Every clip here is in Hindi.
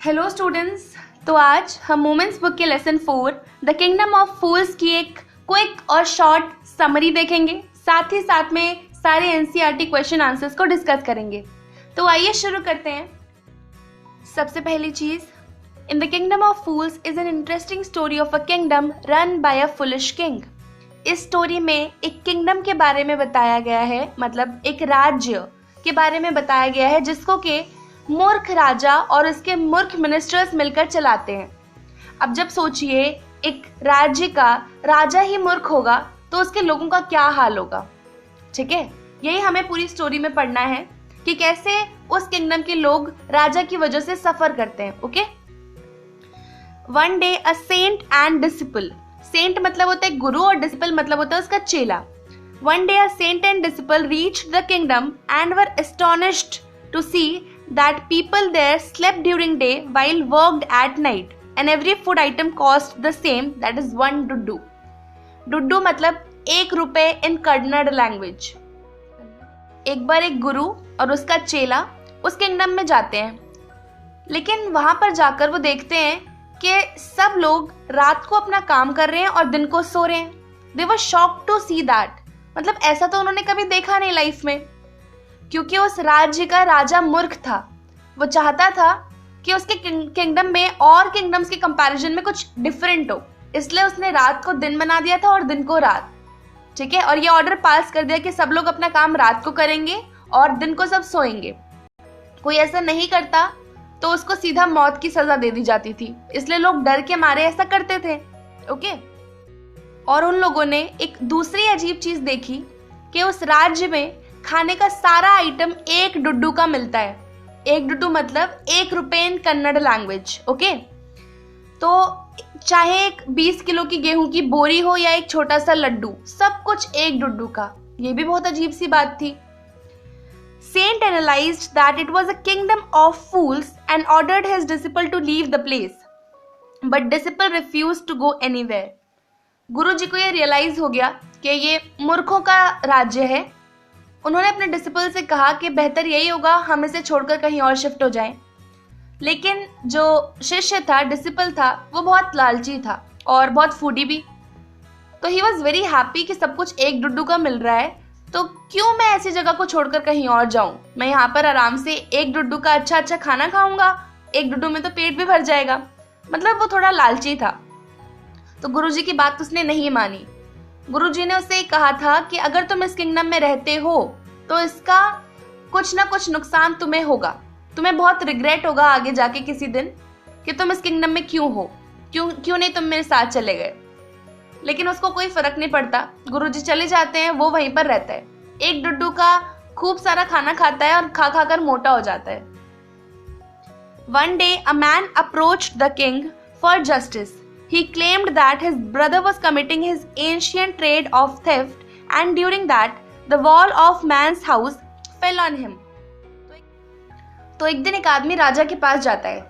Hello students. तो आज हम वुमेन्स बुक के लेसन 4 द किंगडम ऑफ फूल्स की एक क्विक और शॉर्ट समरी देखेंगे। साथ ही साथ में सारे एनसीईआरटी क्वेश्चन आंसर्स को डिस्कस करेंगे। तो आइए शुरू करते हैं। सबसे पहली चीज, इन the kingdom of fools is an interesting story of a kingdom run by a foolish king. इस स्टोरी में एक किंगडम के बारे में बताया गया है, मतलब एक राज्य के बारे में बताया गया है जिसको के मूर्ख राजा और उसके मूर्ख मिनिस्टर्स मिलकर चलाते हैं। अब जब सोचिए, एक राज्य का राजा ही मूर्ख होगा तो उसके लोगों का क्या हाल होगा। ठीक है, यही हमें पूरी स्टोरी में पढ़ना है कि कैसे उस किंगडम के लोग राजा की वजह से सफर करते हैं। Okay, one day a saint and disciple, saint मतलब होता है गुरु और डिसिपल मतलब होता है उसका चेला। One day a saint and disciple reached the kingdom and were astonished to see that people there slept during day while worked at night and every food item cost the same, that is 1 duddu. Duddu मतलब 1 रुपए in कन्नड़ लैंग्वेज। एक बार एक गुरु और उसका चेला उस किंगडम में जाते हैं, लेकिन वहां पर जाकर वो देखते हैं कि सब लोग रात को अपना काम कर रहे हैं और दिन को सो रहे हैं। They were shocked to see that, मतलब ऐसा तो उन्होंने कभी देखा नहीं लाइफ में, क्योंकि उस राज्य का राजा मूर्ख था। वो चाहता था कि उसके किंगडम में और किंगडम्स के कंपैरिजन में कुछ डिफरेंट हो, इसलिए उसने रात को दिन बना दिया था और दिन को रात। ठीक है, और ये ऑर्डर पास कर दिया कि सब लोग अपना काम रात को करेंगे और दिन को सब सोएंगे। कोई ऐसा नहीं करता तो उसको सीधा मौत की सजा दे दी जाती थी, इसलिए लोग डर के मारे ऐसा करते थे। ओके, और उन लोगों ने एक दूसरी अजीब चीज देखी कि उस राज्य में खाने का सारा आइटम 1 डुड्डू का मिलता है। 1 डुड्डू मतलब 1 रुपए इन कन्नड़ लैंग्वेज। ओके, तो चाहे एक 20 किलो की गेहूं की बोरी हो या एक छोटा सा लड्डू, सब कुछ 1 डुड्डू का। ये भी बहुत अजीब सी बात थी। Saint analysed that it was a kingdom of fools and ordered his disciple to leave the place, but disciple refused to go anywhere. Guru ji को ये रियलाइज हो गया कि ये मूर्खों का राज्य है। उन्होंने अपने डिसिपल से कहा कि बेहतर यही होगा हम इसे छोड़कर कहीं और शिफ्ट हो जाएं। लेकिन जो शिष्य था, डिसिपल था, वो बहुत लालची था और बहुत फूडी भी। तो ही वॉज वेरी हैप्पी कि सब कुछ 1 डुड्डू का मिल रहा है, तो क्यों मैं ऐसी जगह को छोड़कर कहीं और जाऊं। मैं यहाँ पर आराम से 1 डुड्डू का अच्छा अच्छा खाना खाऊंगा, 1 डुड्डू में तो पेट भी भर जाएगा। मतलब वो थोड़ा लालची था। तो गुरुजी की बात उसने नहीं मानी। गुरुजी ने उससे कहा था कि अगर तुम इस किंगडम में रहते हो तो इसका कुछ ना कुछ नुकसान तुम्हें होगा, तुम्हें बहुत रिग्रेट होगा आगे जाके किसी दिन कि तुम इस किंगडम में क्यों हो, क्यों नहीं तुम मेरे साथ चले गए। लेकिन उसको कोई फर्क नहीं पड़ता, गुरुजी चले जाते हैं, वो वहीं पर रहता है। 1 डुड्डू का खूब सारा खाना खाता है और खा खा कर मोटा हो जाता है। One day a man approached the king for justice. He claimed that his brother was committing his ancient trade of theft and during that the wall of man's house fell on him. तो एक दिन एक आदमी राजा के पास जाता है।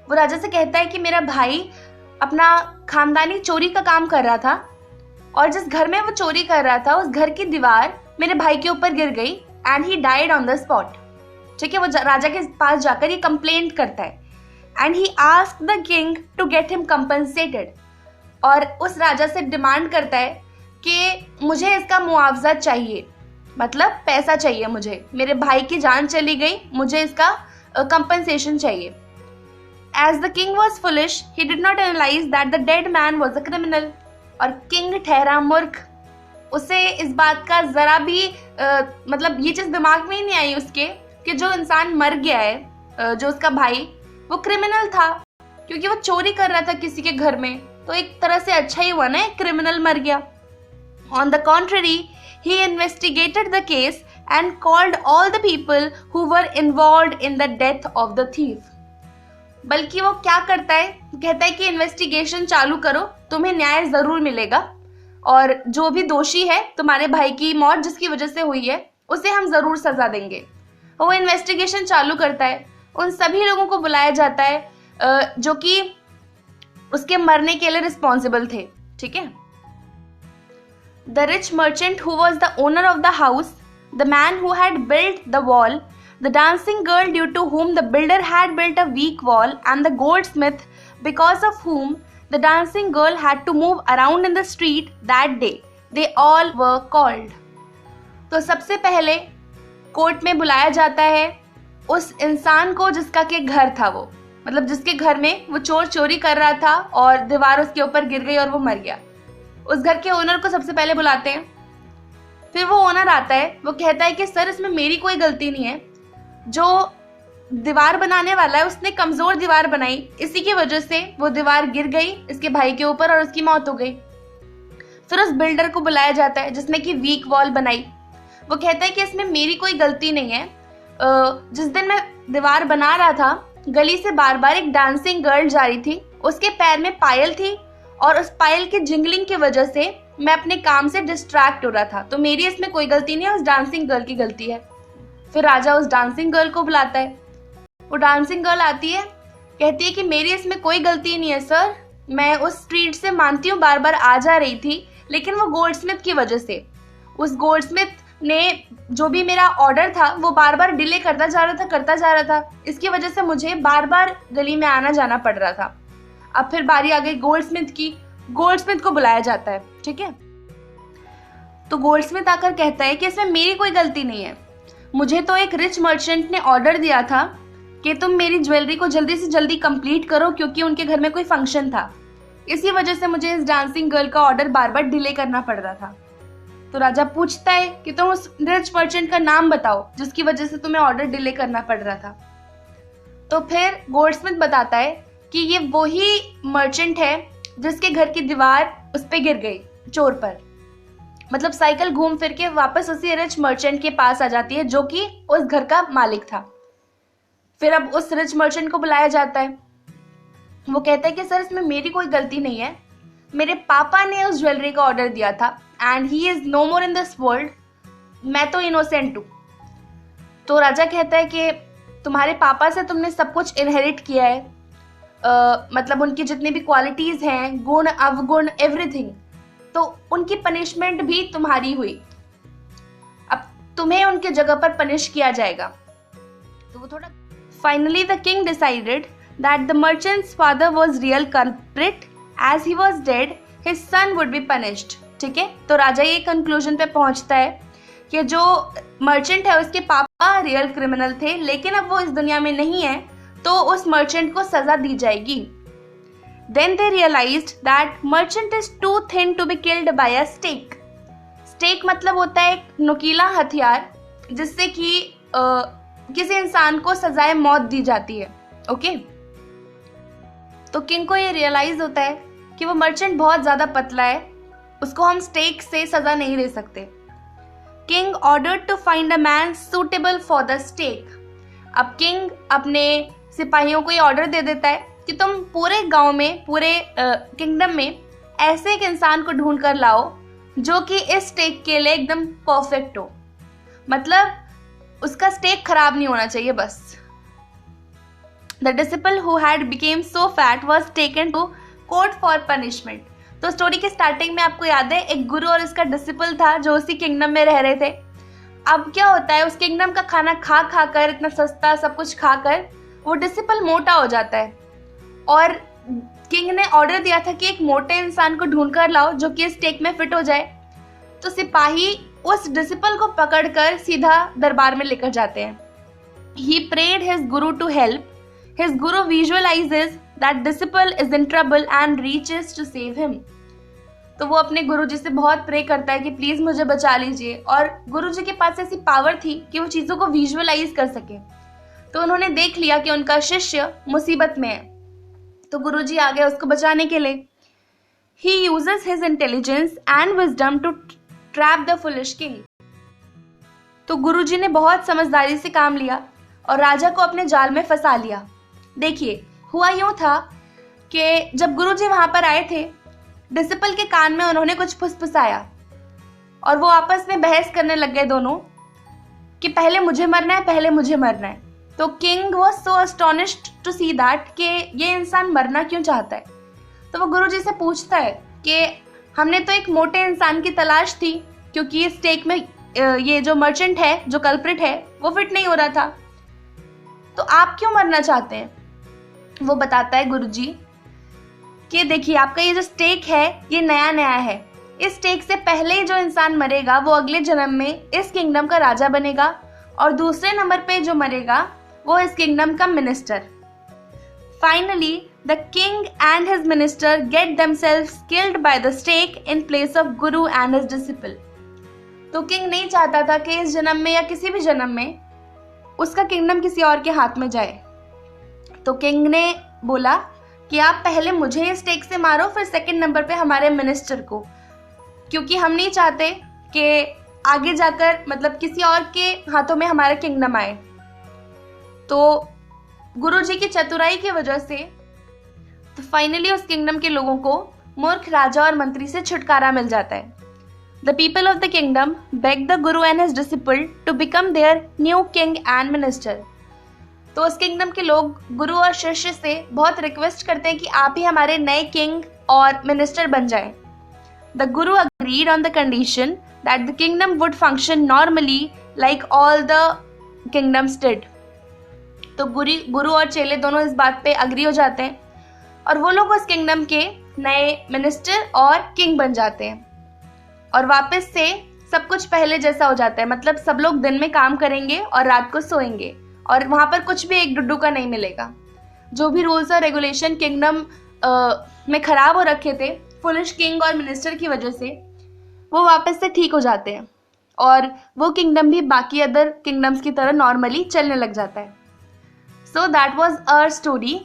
वो राजा से कहता है कि मेरा भाई अपना खानदानी चोरी का काम कर रहा था और जिस घर में वो चोरी कर रहा था उस घर की दीवार मेरे भाई के ऊपर गिर गई and he died on the spot. ठीक है, वो राजा के पास जाकर ये कंप्लेंट करता है and he asked the king to get him compensated, और उस राजा से डिमांड करता है कि मुझे इसका मुआवजा चाहिए, मतलब पैसा चाहिए मुझे, मेरे भाई की जान चली गई, मुझे इसका कंपनसेशन चाहिए। As the king was foolish, he did not realize that the dead man was a criminal, और किंग ठहरा मूर्ख। उसे इस बात का जरा भी मतलब ये चीज दिमाग में ही नहीं आई उसके कि जो इंसान मर गया है, जो उसका भाई, वो क्रिमिनल था क्योंकि वो चोरी कर रहा था किसी के घर में। तो एक तरह से अच्छा ही हुआ ना, एक क्रिमिनल मर गया। On the contrary he investigated the case and called all the people who were involved in the death of the thief. बल्कि वो क्या करता है, कहता है कि इन्वेस्टिगेशन चालू करो, तुम्हें न्याय जरूर मिलेगा और जो भी दोषी है तुम्हारे भाई की मौत जिसकी वजह से हुई है उसे हम जरूर सजा देंगे। वो इन्वेस्टिगेशन चालू करता है, उन सभी लोगों को बुलाया जाता है जो कि उसके मरने के लिए रिस्पॉन्सिबल थे। ठीक है, the rich merchant who was the owner of the house, the man who had built the wall, The dancing girl due to whom the builder had built a weak wall and the goldsmith because of whom the dancing girl had to move around in the street that day. They all were called. तो सबसे पहले कोर्ट में बुलाया जाता है उस इंसान को जिसका के घर था, वो मतलब जिसके घर में वो चोर चोरी कर रहा था और दीवार उसके ऊपर गिर गई और वो मर गया। उस घर के ओनर को सबसे पहले बुलाते हैं। फिर वो ओनर आता है, वो कहता है कि सर इसमें मेरी कोई गलती नहीं है, जो दीवार बनाने वाला है उसने कमजोर दीवार बनाई, इसी की वजह से वो दीवार गिर गई इसके भाई के ऊपर और उसकी मौत हो गई। फिर उस बिल्डर को बुलाया जाता है जिसने कि वीक वॉल बनाई। वो कहता है कि इसमें मेरी कोई गलती नहीं है, जिस दिन मैं दीवार बना रहा था गली से बार बार एक डांसिंग गर्ल जा रही थी, उसके पैर में पायल थी और उस पायल के जिंगलिंग की वजह से मैं अपने काम से डिस्ट्रैक्ट हो रहा था, तो मेरी इसमें कोई गलती नहीं है, उस डांसिंग गर्ल की गलती है। फिर राजा उस डांसिंग गर्ल को बुलाता है। वो डांसिंग गर्ल आती है, कहती है कि मेरी इसमें कोई गलती नहीं है सर, मैं उस स्ट्रीट से मानती हूँ बार बार आ जा रही थी, लेकिन वो गोल्डस्मिथ की वजह से, उस गोल्डस्मिथ ने जो भी मेरा ऑर्डर था वो बार बार डिले करता जा रहा था, इसकी वजह से मुझे बार बार गली में आना जाना पड़ रहा था। अब फिर बारी आ गई गोल्डस्मिथ की। गोल्डस्मिथ को बुलाया जाता है, ठीक है। तो गोल्डस्मिथ आकर कहता है कि इसमें मेरी कोई गलती नहीं है, मुझे तो एक रिच मर्चेंट ने ऑर्डर दिया था कि तुम मेरी ज्वेलरी को जल्दी से जल्दी कंप्लीट करो, क्योंकि उनके घर में कोई फंक्शन था, इसी वजह से मुझे इस डांसिंग गर्ल का ऑर्डर बार बार डिले करना पड़ रहा था। तो राजा पूछता है कि तुम उस रिच मर्चेंट का नाम बताओ जिसकी वजह से तुम्हें ऑर्डर डिले करना पड़ रहा था। तो फिर गोल्डस्मिथ बताता है कि ये वही मर्चेंट है जिसके घर की दीवार उस पे गिर गई चोर पर, मतलब साइकिल घूम फिर के वापस उसी रिच मर्चेंट के पास आ जाती है जो कि उस घर का मालिक था। फिर अब उस रिच मर्चेंट को बुलाया जाता है। वो कहता है कि सर इसमें मेरी कोई गलती नहीं है, मेरे पापा ने उस ज्वेलरी का ऑर्डर दिया था and he is no more in this world, मैं तो इनोसेंट हूँ। तो राजा कहता है कि तुम्हारे पापा से तुमने सब कुछ इनहेरिट किया है, मतलब उनकी जितनी भी क्वालिटीज हैं, गुण अवगुण एवरीथिंग, तो उनकी पनिशमेंट भी तुम्हारी हुई, अब तुम्हें उनके जगह पर पनिश किया जाएगा। तो वो थोड़ा finally the king decided that the merchant's father was real culprit, as he was dead his son would be punished, ठीक है। तो राजा ये कंक्लूजन पे पहुंचता है कि जो मर्चेंट है उसके पापा रियल क्रिमिनल थे, लेकिन अब वो इस दुनिया में नहीं है, तो उस मर्चेंट को सजा दी जाएगी। Then they realized that merchant is too thin to be killed by a stake. Stake मतलब होता है एक नुकीला हथियार जिससे कि किसी इंसान को सजाए मौत दी जाती है, ओके। तो किंग को ये रियलाइज होता है कि वो मर्चेंट बहुत ज्यादा पतला है, उसको हम स्टेक से सजा नहीं दे सकते। King ordered to find a man suitable for the stake. अब किंग अपने सिपाहियों को ये ऑर्डर दे देता है कि तुम पूरे गांव में, पूरे किंगडम में ऐसे एक इंसान को ढूंढ कर लाओ जो कि इस स्टेक के लिए एकदम परफेक्ट हो, मतलब उसका स्टेक खराब नहीं होना चाहिए बस। The disciple who had become so fat was taken to court for punishment. तो स्टोरी के स्टार्टिंग में आपको याद है एक गुरु और इसका डिसिपल था जो उसी किंगडम में रह रहे थे। अब क्या होता है, उस किंगडम का खाना खा खा कर, इतना सस्ता सब कुछ खाकर वो डिसिपल मोटा हो जाता है और किंग ने ऑर्डर दिया था कि एक मोटे इंसान को ढूंढ कर लाओ जो कि स्टेक में फिट हो जाए। तो सिपाही उस डिसिपल को पकड़कर सीधा दरबार में लेकर जाते हैं। He prayed his guru to help, his guru visualizes that disciple is in trouble and reaches to save him. तो वो अपने गुरुजी से बहुत प्रे करता है कि प्लीज मुझे बचा लीजिए, और गुरुजी के पास ऐसी पावर थी कि वो चीजों को विजुअलाइज कर सके। तो उन्होंने देख लिया कि उनका शिष्य मुसीबत में है, तो गुरुजी आ गए उसको बचाने के लिए। He uses his intelligence and wisdom to trap the foolish king. तो गुरुजी ने बहुत समझदारी से काम लिया और राजा को अपने जाल में फंसा लिया। देखिए, हुआ यूं था कि जब गुरुजी वहां पर आए थे, डिसिपल के कान में उन्होंने कुछ फुसफुसाया और वो आपस में बहस करने लग गए दोनों कि पहले मुझे मरना है, पहले मुझे मरना है। तो king was so astonished to see that कि ये इंसान मरना क्यों चाहता है। तो वो गुरुजी से पूछता है कि हमने तो एक मोटे इंसान की तलाश थी, क्योंकि स्टेक में ये जो मर्चेंट है, जो कल्प्रिट है, वो फिट नहीं हो रहा था। तो आप क्यों मरना चाहते हैं? वो बताता है गुरुजी कि देखिए, आपका ये जो स्टेक है ये नया नया है। इस स्टेक से पहले जो इंसान मरेगा वो अगले जन्म में इस किंगडम का राजा बनेगा, और दूसरे नंबर पे जो मरेगा वो इस किंगडम का minister. Finally the king and his minister get themselves killed by the stake in place of guru and his disciple. तो किंग नहीं चाहता था कि इस जन्म में या किसी भी जन्म में उसका किंगडम किसी और के हाथ में जाए। तो किंग ने बोला कि आप पहले मुझे इस स्टेक से मारो, फिर सेकंड नंबर पे हमारे मिनिस्टर को, क्योंकि हम नहीं चाहते कि आगे जाकर मतलब किसी और के हाथों में हमारा किंगडम आए। तो गुरुजी की चतुराई की वजह से तो फाइनली उस किंगडम के लोगों को मूर्ख राजा और मंत्री से छुटकारा मिल जाता है। The people of the kingdom beg the guru and his disciple to become their new king and minister. तो उस किंगडम के लोग गुरु और शिष्य से बहुत रिक्वेस्ट करते हैं कि आप ही हमारे नए किंग और मिनिस्टर बन जाएं। The Guru agreed on the condition that the kingdom would function normally like all the kingdoms did. तो गुरु और चेले दोनों इस बात पे अग्री हो जाते हैं और वो लोग उस किंगडम के नए मिनिस्टर और किंग बन जाते हैं, और वापस से सब कुछ पहले जैसा हो जाता है। मतलब सब लोग दिन में काम करेंगे और रात को सोएंगे, और वहां पर कुछ भी एक डुड्डू का नहीं मिलेगा। जो भी रूल्स और रेगुलेशन किंगडम में खराब हो रखे थे फुलिश किंग और मिनिस्टर की वजह से, वो वापस से ठीक हो जाते हैं, और वो किंगडम भी बाकी अदर किंगडम्स की तरह नॉर्मली चलने लग जाता है। So that was our story.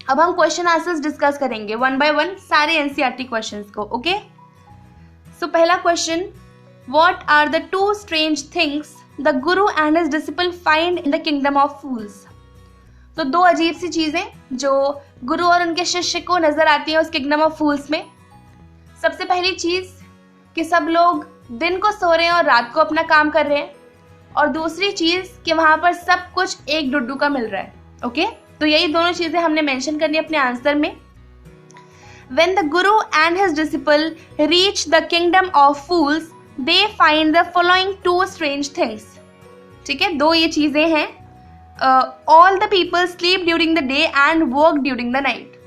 अब हम क्वेश्चन आंसर्स डिस्कस करेंगे वन बाय वन, सारे एनसीईआरटी क्वेश्चंस को। ओके, सो पहला question, what are the two strange things the guru and his disciple find in the kingdom of fools. तो दो अजीब सी चीजें जो गुरु और उनके शिष्य को नजर आती हैं उस किंगडम ऑफ फूल्स में। सबसे पहली चीज कि सब लोग दिन को सो रहे हैं और रात को अपना काम कर रहे हैं, और दूसरी चीज कि वहां पर सब कुछ एक डुड्डू का मिल रहा है। ओके, तो यही दोनों चीजें हमने मेंशन करनी अपने आंसर में। When the guru and his disciple reach the kingdom of fools, they find the following two strange things. ठीक है, दो ये चीजें हैं। All the people sleep during the day and work during the night.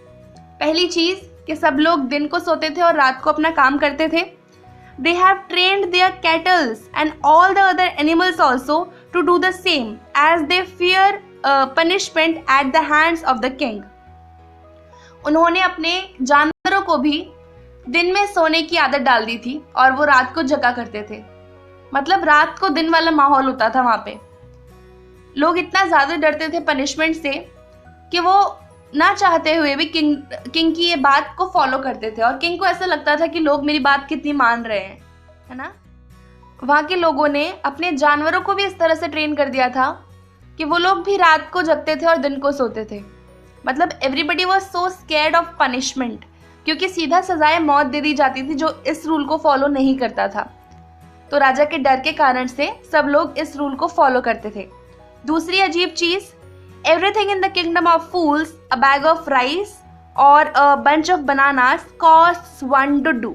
पहली चीज कि सब लोग दिन को सोते थे और रात को अपना काम करते थे। They have trained their cattle and all the other animals also to do the same, as they fear punishment at the hands of the king. उन्होंने अपने जानवरों को भी दिन में सोने की आदत डाल दी थी और वो रात को जगा करते थे। मतलब रात को दिन वाला माहौल होता था वहां पे। लोग इतना ज्यादा डरते थे पनिशमेंट से कि वो ना चाहते हुए भी किंग की ये बात को फॉलो करते थे, और किंग को ऐसा लगता था कि लोग मेरी बात कितनी मान रहे हैं, है ना। वहां के लोगों ने अपने जानवरों को भी इस तरह से ट्रेन कर दिया था कि वो लोग भी रात को जगते थे और दिन को सोते थे। मतलब everybody was so scared of punishment, क्योंकि सीधा सजाए मौत दे दी जाती थी जो इस रूल को फॉलो नहीं करता था। तो राजा के डर के कारण से सब लोग इस रूल को फॉलो करते थे। दूसरी अजीब चीज, everything in the kingdom of fools, a bag of rice और a bunch of bananas costs 1 duddu.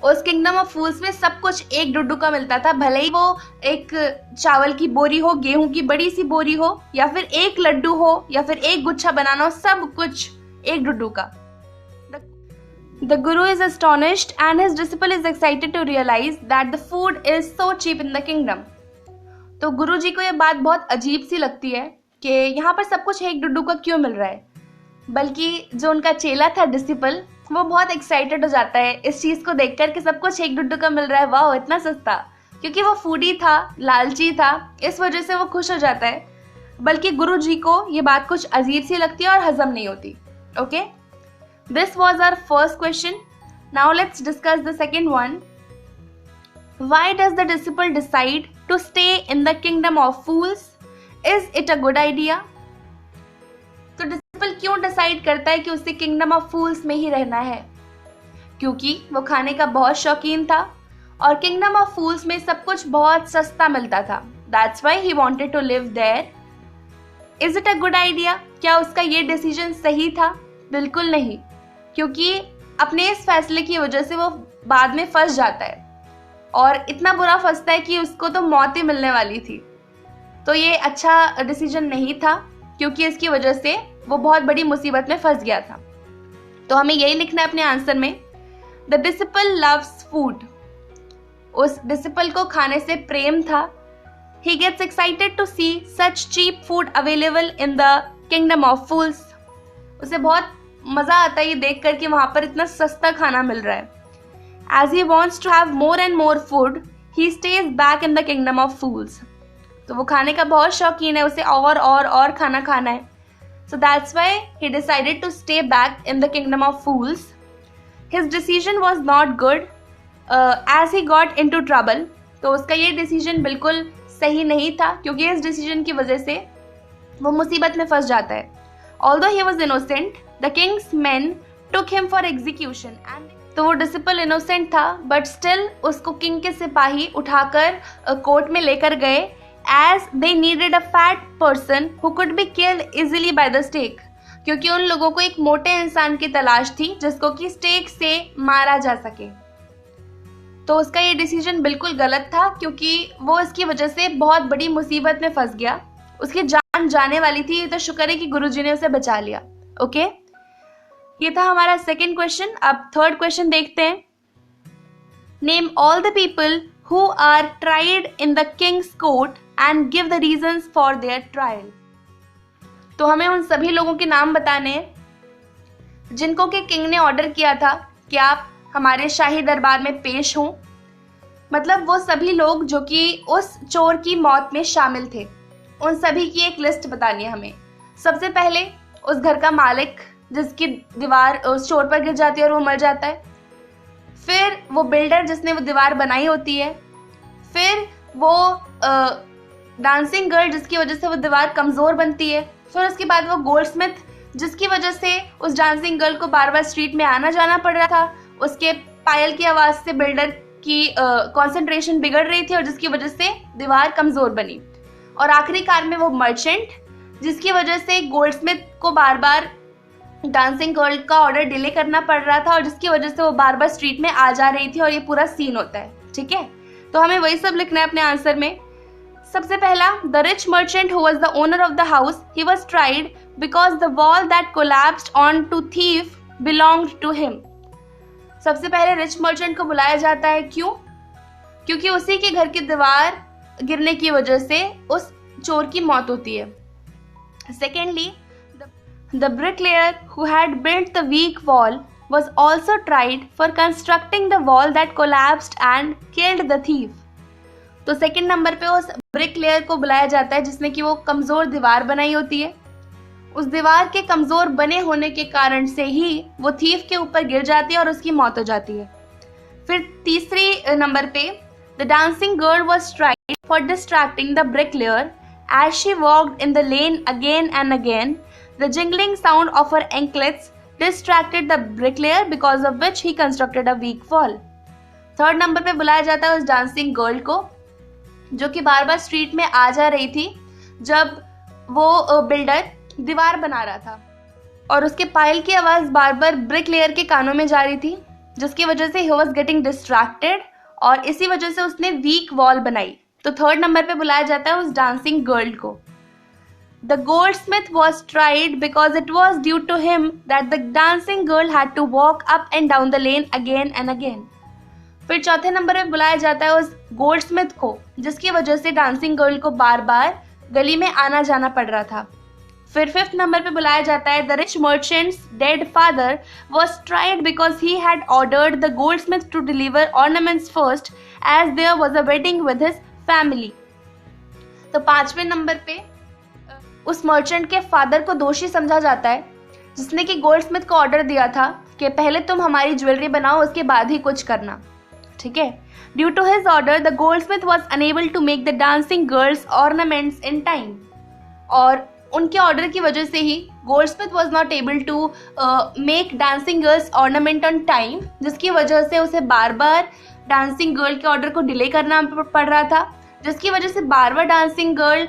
उस किंगडम ऑफ फूल्स में सब कुछ एक डुड्डू का मिलता था, भले ही वो एक चावल की बोरी हो, गेहूं की बड़ी सी बोरी हो, या फिर एक लड्डू हो, या फिर एक गुच्छा बनाना हो, सब कुछ एक डुड्डू का। The guru is astonished and his disciple is excited to realize that the food is so cheap in the kingdom. तो गुरु जी को ये बात बहुत अजीब सी लगती है कि यहाँ पर सब कुछ एक डुड्डू का क्यों मिल रहा है, बल्कि जो उनका चेला था डिसिपल, वो बहुत एक्साइटेड हो जाता है इस चीज को देखकर कि सब कुछ एक डुड्डू का मिल रहा है, वाह इतना सस्ता। क्योंकि वो फूडी था, लालची था, इस वजह से वो खुश हो जाता है। बल्कि गुरु जी को ये बात कुछ अजीब सी लगती है और हजम नहीं होती। Okay, this was our first question. Now let's discuss the second one. Why does the disciple decide to stay in the kingdom of fools? Is it a good idea? तो डिसिपल क्यों डिसाइड करता है कि उसे किंगडम ऑफ फूल्स में ही रहना है? क्योंकि वो खाने का बहुत शौकीन था और किंगडम ऑफ फूल्स में सब कुछ बहुत सस्ता मिलता था। That's why he wanted to live there. Is it a good idea? क्या उसका ये डिसीजन सही था? बिल्कुल नहीं, क्योंकि अपने इस फैसले की वजह से वो बाद में फंस जाता है, और इतना बुरा फंसता है कि उसको तो मौत ही मिलने वाली थी। तो ये अच्छा डिसीजन नहीं था, क्योंकि इसकी वजह से वो बहुत बड़ी मुसीबत में फंस गया था। तो हमें यही लिखना है अपने आंसर में, द डिसिपल लव्स फूड। उस डिसिपल को खाने से प्रेम था। He gets excited to see such cheap food available in the kingdom of fools. उसे बहुत मजा आता है ये देख कर कि वहां पर इतना सस्ता खाना मिल रहा है। As he wants to have more and more food, he stays back in the kingdom of fools. तो वो खाने का बहुत शौकीन है, उसे और खाना खाना है। So that's why he decided to stay back in the kingdom of fools. His decision was not good as he got into trouble. तो उसका ये डिसीजन बिल्कुल सही नहीं था, क्योंकि इस डिसीजन की वजह से वो मुसीबत में फंस जाता है। Although he was innocent, the king's men took him for execution. तो वो डिसिपल इनोसेंट था, बट स्टिल उसको किंग के सिपाही उठाकर कोर्ट में लेकर गए, as they needed a fat person who could be killed easily by the stake. क्योंकि उन लोगों को एक मोटे इंसान की तलाश थी जिसको कि स्टेक से मारा जा सके। तो उसका ये डिसीजन बिल्कुल गलत था, क्योंकि वो इसकी वजह से बहुत बड़ी मुसीबत में फंस गया। उसकी जान जाने वाली थी, तो शुक्र है कि गुरुजी ने उसे बचा लिया। ओके, ये था हमारा सेकेंड क्वेश्चन। अब थर्ड क्वेश्चन देखते हैं। Name all the people who are tried in the king's court and give the reasons for their trial. तो हमें उन सभी लोगों के नाम बताने हैं जिनको कि किंग ने ऑर्डर किया था कि आप हमारे शाही दरबार में पेश हों। मतलब वो सभी लोग जो कि उस चोर की मौत में शामिल थे, उन सभी की एक लिस्ट बतानी है हमें। सबसे पहले उस घर का मालिक जिसकी दीवार उस चोर पर गिर जाती है और वो मर जाता है। फिर वो बिल्डर जिसने वो दीवार बनाई होती है। फिर वो डांसिंग गर्ल जिसकी वजह से वो दीवार कमज़ोर बनती है। फिर उसके बाद वो गोल्डस्मिथ जिसकी वजह से उस डांसिंग गर्ल को बार बार स्ट्रीट में आना जाना पड़ रहा था। उसके पायल की आवाज़ से बिल्डर की कंसंट्रेशन बिगड़ रही थी और जिसकी वजह से दीवार कमज़ोर बनी। और आखिरीकार में वो मर्चेंट जिसकी वजह से गोल्डस्मिथ को बार बार डांसिंग गर्ल का ऑर्डर डिले करना पड़ रहा था और जिसकी वजह से वो बार बार स्ट्रीट में आ जा रही थी, और ये पूरा सीन होता है। ठीक है, तो हमें वही सब लिखना है अपने आंसर में। सबसे पहला, the rich merchant who was the owner of the house, he was tried because the wall that collapsed on to thief belonged to him. सबसे पहले रिच मर्चेंट को बुलाया जाता है, क्यों? क्योंकि उसी के घर की दीवार गिरने की वजह से उस चोर की मौत होती है। Secondly, the bricklayer who had built the weak wall was also tried for constructing the wall that collapsed and killed the thief. तो सेकंड नंबर पे उस ब्रिकलेयर को बुलाया जाता है जिसने कि वो कमज़ोर दीवार बनाई होती है। उस दीवार के कमज़ोर बने होने के कारण से ही वो थीफ के ऊपर गिर जाती है और उसकी मौत हो जाती है। फिर तीसरी नंबर पे, the dancing girl was tried for distracting the bricklayer as she walked in the lane again and again. The jingling sound of her anklets distracted the bricklayer, because of which he constructed a weak wall. Third number पे बुलाया जाता है उस डांसिंग गर्ल को जो कि बार बार स्ट्रीट में आ जा रही थी जब वो बिल्डर दीवार बना रहा था, और उसके पायल की आवाज़ बार बार ब्रिकलेयर के कानों में जा रही थी, जिसकी वजह से ही वॉज गेटिंग डिस्ट्रैक्टेड और इसी वजह से उसने वीक वॉल बनाई। तो थर्ड नंबर पे बुलाया जाता है उस डांसिंग गर्ल को। The goldsmith was tried because it was due to him that the dancing girl had to walk up and down the lane again and again. फिर चौथे नंबर पे बुलाया जाता है उस गोल्डस्मिथ को जिसकी वजह से डांसिंग गर्ल को बार बार गली में आना जाना पड़ रहा था। फिर फिफ्थ नंबर पे बुलाया जाता है the rich merchant's dead father was tried because he had ordered the goldsmith to deliver ornaments first as there was a wedding with his family. तो पांचवें नंबर पे उस मर्चेंट के फादर को दोषी समझा जाता है जिसने कि गोल्डस्मिथ को ऑर्डर दिया था कि पहले तुम हमारी ज्वेलरी बनाओ, उसके बाद ही कुछ करना। ठीक है, due to his order the goldsmith was unable to make the dancing girls ornaments in time. और उनके ऑर्डर की वजह से ही goldsmith was not able to make dancing girls ornament on time, जिसकी वजह से उसे बार बार डांसिंग गर्ल के ऑर्डर को डिले करना पड़ रहा था, जिसकी वजह से बार बार डांसिंग गर्ल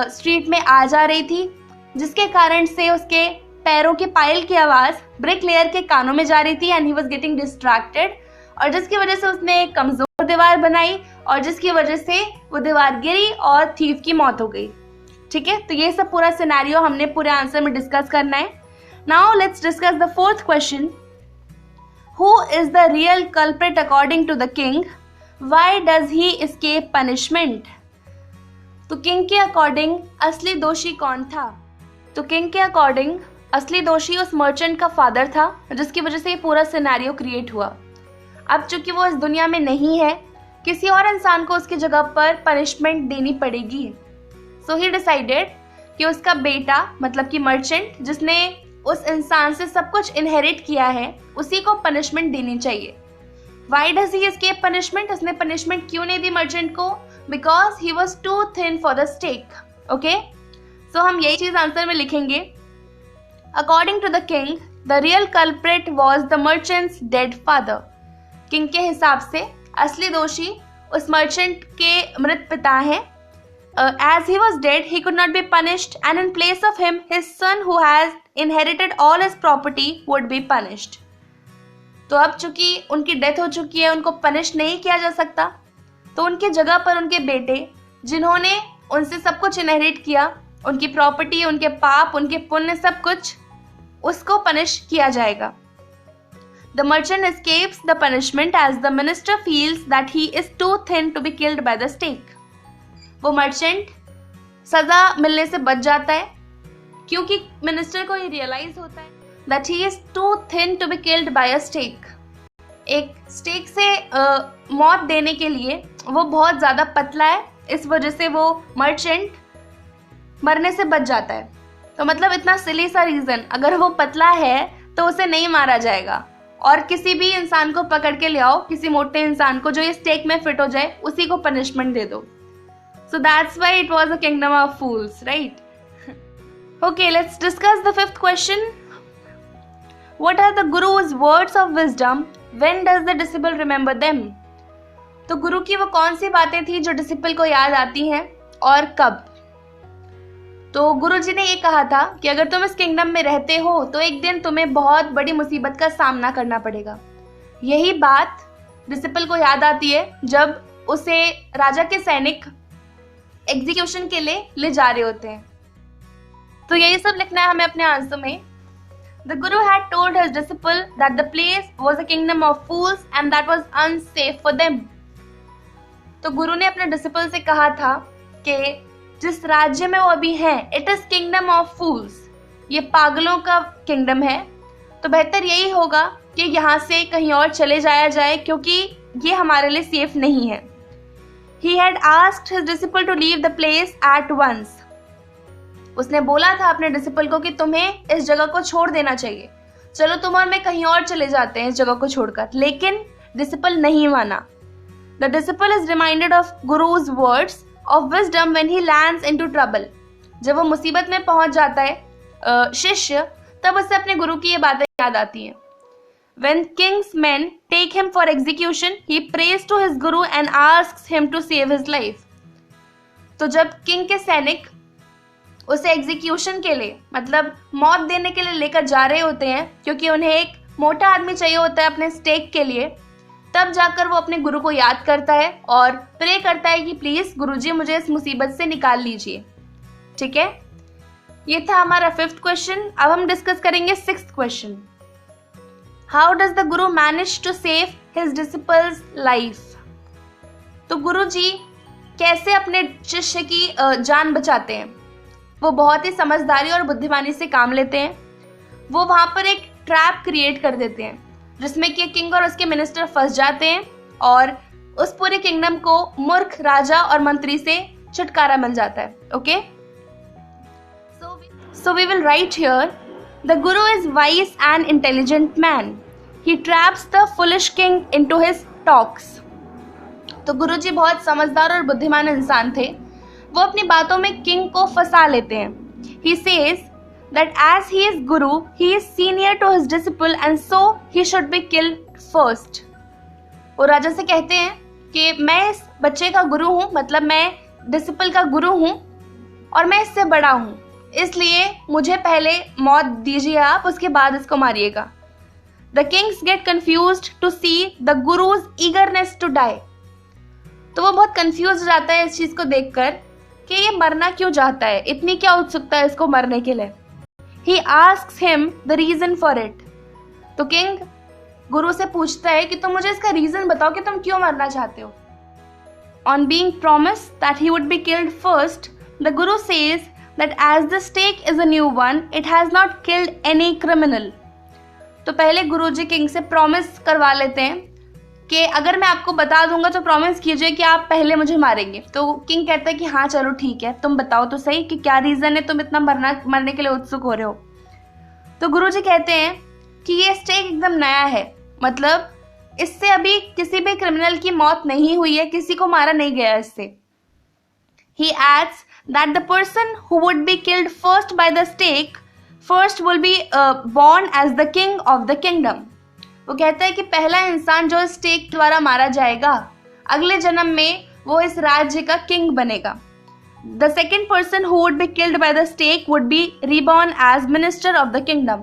स्ट्रीट में आ जा रही थी, जिसके कारण से उसके पैरों के पायल की आवाज़ ब्रिकलेयर के कानों में जा रही थी and he was getting distracted, और जिसकी वजह से उसने एक कमज़ोर दीवार बनाई और जिसकी वजह से वो दीवार गिरी और थीफ की मौत हो गई। ठीक है, तो ये सब पूरा सिनेरियो हमने पूरे आंसर में डिस्कस करना है. Now let's discuss the fourth question. Who is the real culprit according to the king? Why does he escape punishment? तो किंग के अकॉर्डिंग असली दोषी कौन था? तो किंग के अकॉर्डिंग असली दोषी उस मर्चेंट का फादर था, जिसकी वजह से ये पूरा सिनेरियो क्रिएट हुआ. अब चूंकि वो इस दुनिया में नहीं है, किसी और इंसान को उसकी जगह पर पनिशमेंट देनी पड़ेगी. सो ही डिसाइडेड कि उसका बेटा मतलब कि मर्चेंट, जिसने उस इंसान से सब कुछ इनहेरिट किया है, उसी को पनिशमेंट देनी चाहिए. Why does he escape punishment? उसने पनिशमेंट क्यों नहीं दी मर्चेंट को? Because he was too thin for the stake. Okay? So हम यही चीज आंसर में लिखेंगे. According to the king, the real culprit was the merchant's dead father. King के हिसाब से असली दोषी उस मर्चेंट के मृत पिता हैं. As he was dead, he could not be punished, and in place of him, his son, who has inherited all his property, would be punished. तो अब चूंकि उनकी डेथ हो चुकी है, उनको पनिश नहीं किया जा सकता, तो उनकी जगह पर उनके बेटे, जिन्होंने उनसे सब कुछ इनहेरिट किया, उनकी प्रॉपर्टी, उनके पाप, उनके पुण्य, सब कुछ, उसको पनिश किया जाएगा. The merchant escapes the punishment as the minister feels that he is too thin to be killed by the stake. वो मर्चेंट सजा मिलने से बच जाता है, क्योंकि मिनिस्टर को ये रियलाइज होता है that he is too thin to be killed by a stake. एक स्टेक से मौत देने के लिए वो बहुत ज़्यादा पतला है, इस वजह से वो मर्चेंट मरने से बच जाता है. तो मतलब इतना सिली सा रीज़न, अगर वो पतला है तो उसे नहीं मारा जाएगा, और किसी भी इंसान को पकड़ के ले आओ, किसी मोटे इंसान को जो ये स्टेक में फिट हो जाए, उसी को पनिशमेंट दे दो. So that's why it was a kingdom of fools, right? Okay, let's discuss the fifth question. What are the guru's words of wisdom? When does the disciple remember them? तो गुरु की वो कौन सी बातें थी जो डिसिपल को याद आती हैं और कब? तो गुरु जी ने ये कहा था कि अगर तुम इस किंगडम में रहते हो तो एक दिन तुम्हें बहुत बड़ी मुसीबत का सामना करना पड़ेगा. यही बात डिसिपल को याद आती है जब उसे राजा के सैनिक एग्जीक्यूशन के लिए ले जा रहे होते हैं. तो यही सब लिखना है हमें अपने आंसर में. The Guru had told his disciple that the place was a kingdom of fools and that was unsafe for them. तो गुरु ने अपने डिसिपल से कहा था कि जिस राज्य में वो अभी हैं, it is kingdom of fools, ये पागलों का किंगडम है, तो बेहतर यही होगा कि यहाँ से कहीं और चले जाया जाए, क्योंकि ये हमारे लिए सेफ नहीं है. He had asked his disciple to leave the place at once. उसने बोला था अपने डिसिपल को कि तुम्हें इस जगह को छोड़ देना चाहिए, चलो तुम और मैं कहीं और चले जाते हैं इस जगह को छोड़कर. लेकिन डिसिपल नहीं माना. The disciple is reminded of Guru's words of wisdom when he lands into trouble. जब वो मुसीबत में पहुंच जाता है शिष्य, तब उसे अपने गुरु की ये बातें याद आती हैं. When king's men take him for execution, he prays to his guru and asks him to save his life. तो जब किंग के सैनिक उसे एग्जीक्यूशन के लिए मतलब मौत देने के लिए लेकर जा रहे होते हैं, क्योंकि उन्हें एक मोटा आदमी चाहिए होता है अपने स्टेक के लिए, तब जाकर वो अपने गुरु को याद करता है और प्रे करता है कि प्लीज गुरुजी मुझे इस मुसीबत से निकाल लीजिए. ठीक है, ये था हमारा फिफ्थ क्वेश्चन. अब हम डिस्कस करेंगे sixth question. How does the guru manage to save his disciples life? तो गुरु जी कैसे अपने शिष्य की जान बचाते हैं? वो बहुत ही समझदारी और बुद्धिमानी से काम लेते हैं. वो वहां पर एक ट्रैप क्रिएट कर देते हैं जिसमें कि किंग और उसके मिनिस्टर फंस जाते हैं और उस पूरे किंगडम को मूर्ख राजा और मंत्री से छुटकारा मिल जाता है. Okay, so we will write here the guru is wise and intelligent man. He traps the foolish king into his talks. तो गुरु जी बहुत समझदार और बुद्धिमान इंसान थे. वो अपनी बातों में किंग को फंसा लेते हैं. He says that as he is guru, he is senior to his disciple and so he should be killed first. वो राजा से कहते हैं कि मैं इस बच्चे का गुरु हूँ, मतलब मैं डिसिपल का गुरु हूँ और मैं इससे बड़ा हूँ, इसलिए मुझे पहले मौत दीजिए आप, उसके बाद इसको मारिएगा. The kings get confused to see the guru's eagerness to die. तो वो बहुत कंफ्यूज हो जाता है इस चीज़ को देखकर कि ये मरना क्यों चाहता है, इतनी क्या उत्सुकता है इसको मरने के लिए। He asks him the reason for it. तो किंग गुरु से पूछता है कि तुम मुझे इसका रीजन बताओ कि तुम क्यों मरना चाहते हो। On being promised that he would be killed first, the Guru says that as the stake is a new one, it has not killed any criminal. तो पहले गुरुजी किंग से प्रॉमिस करवा लेते हैं कि अगर मैं आपको बता दूंगा तो प्रॉमिस कीजिए कि आप पहले मुझे मारेंगे। तो किंग कहता है कि हाँ चलो ठीक है, तुम बताओ तो सही कि क्या रीज़न है, तुम इतना मरने के लिए उत्सुक हो रहे हो। तो गुरुजी कहते हैं कि ये स्टेक एकदम नया है, मतलब इससे अभी किसी भी क्रिमिनल की मौत नहीं हुई है, किसी को मारा नहीं गया इससे। He adds that the person who would be killed first by the stake first will be born as the king of the kingdom. वो कहता है कि पहला इंसान जो स्टेक द्वारा मारा जाएगा, अगले जन्म में वो इस राज्य का किंग बनेगा। The second person who would be killed by the stake would be reborn as minister of the kingdom.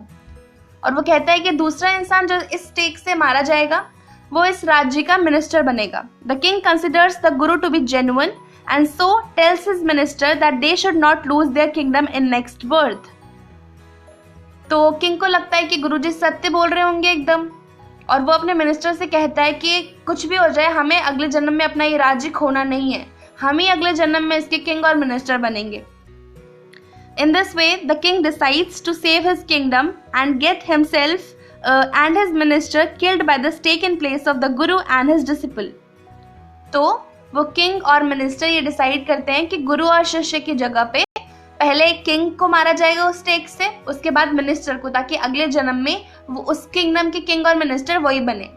और वो कहता है कि दूसरा इंसान जो इस स्टेक से मारा जाएगा वो इस राज्य का मिनिस्टर बनेगा। The king considers the guru to be genuine and so tells his minister that they should not lose their kingdom in next birth. तो किंग को लगता है कि गुरुजी सत्य बोल रहे होंगे एकदम, और वो अपने मिनिस्टर से कहता है कि कुछ भी हो जाए हमें अगले जन्म में अपना ये राज्य खोना नहीं है, हम ही अगले जन्म में इसके किंग और मिनिस्टर बनेंगे। In this way, the king decides to save his kingdom and get himself and his minister killed by the stake in place of the guru and his disciple. तो वो किंग और मिनिस्टर ये डिसाइड करते हैं कि गुरु और शिष्य की जगह पे पहले किंग को मारा जाएगा उस स्टेक से, उसके बाद मिनिस्टर को, ताकि अगले जन्म में वो उस किंगडम के किंग और मिनिस्टर वही बने।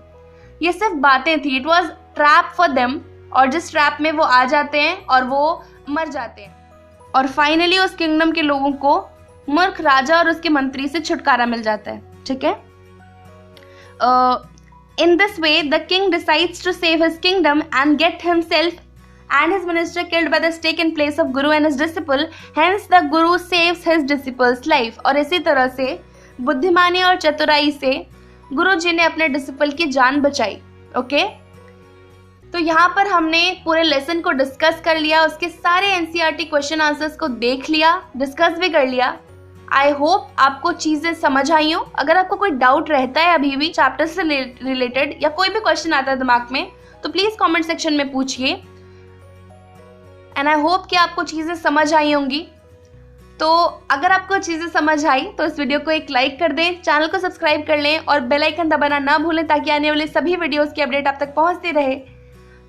ये सिर्फ बातें थी, it was trap for them, और जिस ट्रैप में वो आ जाते हैं और वो मर जाते हैं, और फाइनली उस किंगडम के लोगों को मूर्ख राजा और उसके मंत्री से छुटकारा मिल जाता है। ठीक है, in this way the king decides to save his kingdom and get himself and his minister killed by the stake in place of guru and his disciple, hence the guru saves his disciple's life. और इसी तरह से बुद्धिमानी और चतुराई से गुरु जी ने अपने डिसिपल की जान बचाई। ओके, तो यहाँ पर हमने पूरे लेसन को डिस्कस कर लिया, उसके सारे एनसीईआरटी क्वेश्चन आंसर्स को देख लिया, डिस्कस भी कर लिया। आई होप आपको चीज़ें समझ आई हो। अगर आपको कोई डाउट रहता है अभी भी चैप्टर से रिलेटेड या कोई भी क्वेश्चन आता है दिमाग में, तो प्लीज़ कमेंट सेक्शन में पूछिए। एंड आई होप कि आपको चीज़ें समझ आई होंगी। तो अगर आपको चीज़ें समझ आई तो इस वीडियो को एक लाइक कर दें, चैनल को सब्सक्राइब कर लें और बेल आइकन दबाना ना भूलें ताकि आने वाले सभी वीडियोस की अपडेट आप तक पहुंचती रहे।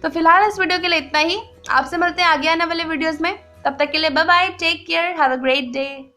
तो फिलहाल इस वीडियो के लिए इतना ही, आपसे मिलते हैं आगे आने वाले वीडियोस में। तब तक के लिए bye bye, take care, have a great day.